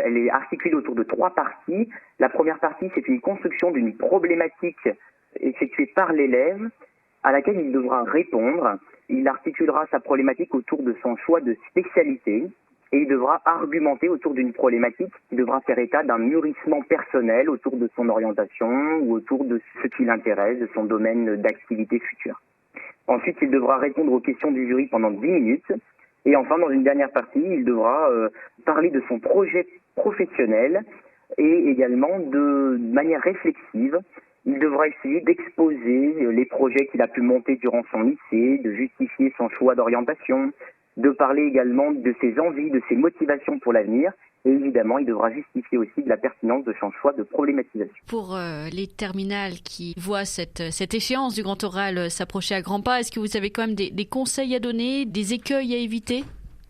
Elle est articulée autour de 3 parties. La première partie, c'est une construction d'une problématique effectuée par l'élève à laquelle il devra répondre. Il articulera sa problématique autour de son choix de spécialité et il devra argumenter autour d'une problématique qui devra faire état d'un mûrissement personnel autour de son orientation ou autour de ce qui l'intéresse, de son domaine d'activité future. Ensuite, il devra répondre aux questions du jury pendant 10 minutes. Et enfin, dans une dernière partie, il devra parler de son projet professionnel et également de manière réflexive. Il devra essayer d'exposer les projets qu'il a pu monter durant son lycée, de justifier son choix d'orientation, de parler également de ses envies, de ses motivations pour l'avenir. Et évidemment, il devra justifier aussi de la pertinence de son choix de problématisation. Pour les terminales qui voient cette échéance du grand oral s'approcher à grands pas, est-ce que vous avez quand même des conseils à donner, des écueils à éviter ?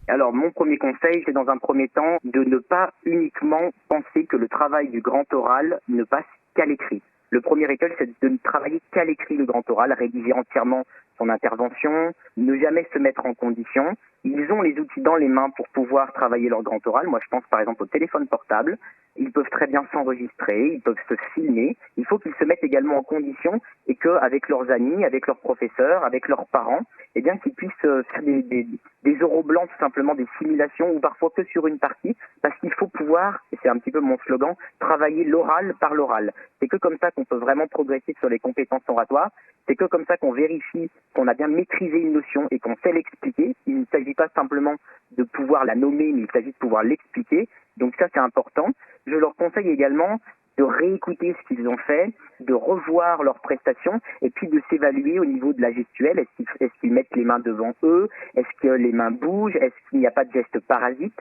Alors, mon premier conseil, c'est dans un premier temps de ne pas uniquement penser que le travail du grand oral ne passe qu'à l'écrit. Le premier écueil, c'est de ne travailler qu'à l'écrit le grand oral, rédiger entièrement son intervention, ne jamais se mettre en condition. Ils ont les outils dans les mains pour pouvoir travailler leur grand oral. Moi, je pense par exemple au téléphone portable. Ils peuvent très bien s'enregistrer, ils peuvent se filmer. Il faut qu'ils se mettent également en condition et qu'avec leurs amis, avec leurs professeurs, avec leurs parents, eh bien qu'ils puissent faire des oraux blancs, tout simplement des simulations ou parfois que sur une partie, parce qu'il faut pouvoir, et c'est un petit peu mon slogan, travailler l'oral par l'oral. C'est que comme ça qu'on peut vraiment progresser sur les compétences oratoires. C'est que comme ça qu'on vérifie qu'on a bien maîtrisé une notion et qu'on sait l'expliquer. Il ne s'agit pas simplement de pouvoir la nommer, mais il s'agit de pouvoir l'expliquer. Donc ça, c'est important. Je leur conseille également de réécouter ce qu'ils ont fait, de revoir leurs prestations et puis de s'évaluer au niveau de la gestuelle. Est-ce qu'ils mettent les mains devant eux? Est-ce que les mains bougent? Est-ce qu'il n'y a pas de geste parasite?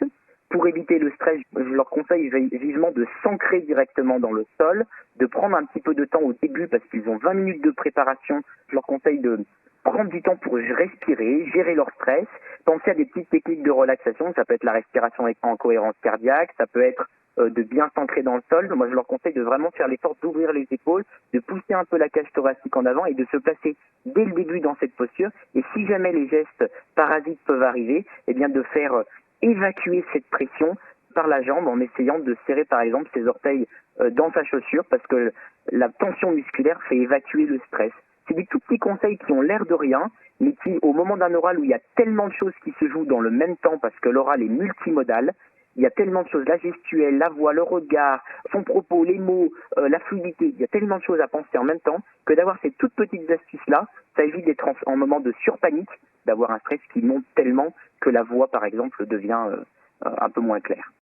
Pour éviter le stress, je leur conseille vivement de s'ancrer directement dans le sol, de prendre un petit peu de temps au début parce qu'ils ont 20 minutes de préparation. Je leur conseille de prendre du temps pour respirer, gérer leur stress, penser à des petites techniques de relaxation. Ça peut être la respiration en cohérence cardiaque, ça peut être de bien s'ancrer dans le sol. Moi, je leur conseille de vraiment faire l'effort d'ouvrir les épaules, de pousser un peu la cage thoracique en avant et de se placer dès le début dans cette posture. Et si jamais les gestes parasites peuvent arriver, eh bien de faire évacuer cette pression par la jambe en essayant de serrer par exemple ses orteils dans sa chaussure parce que la tension musculaire fait évacuer le stress. C'est des tout petits conseils qui ont l'air de rien, mais qui, au moment d'un oral où il y a tellement de choses qui se jouent dans le même temps parce que l'oral est multimodal, il y a tellement de choses, la gestuelle, la voix, le regard, son propos, les mots, la fluidité, il y a tellement de choses à penser en même temps que d'avoir ces toutes petites astuces-là, ça évite d'être en moment de surpanique, d'avoir un stress qui monte tellement que la voix, par exemple, devient un peu moins claire.